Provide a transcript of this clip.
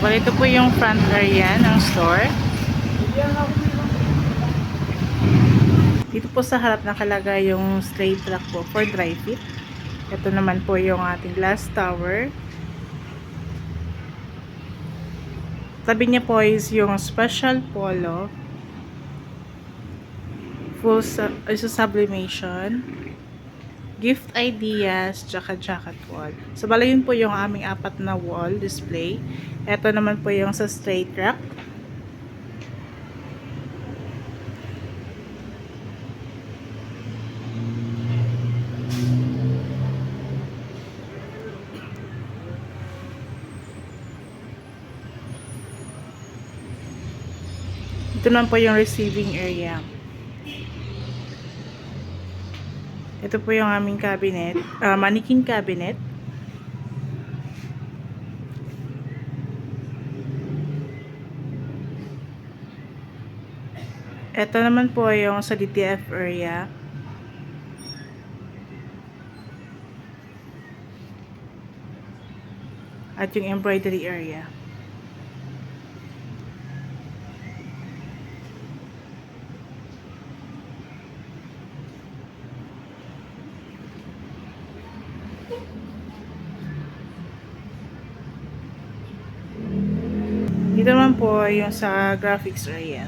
Well, ito po yung front area ng store. Dito po sa harap nakalagay yung straight track po for dry fit. Ito naman po yung ating glass tower. Tabi niya po is yung special polo. Full sublimation. Gift ideas, tsaka jacket wall. So, bala yun po yung aming apat na wall display. Ito naman po yung sa straight rack. Ito naman po yung receiving area. Ito po yung aming cabinet, mannequin cabinet. Ito naman po yung sa DTF area. At yung embroidery area. Dito naman po yung sa graphics area.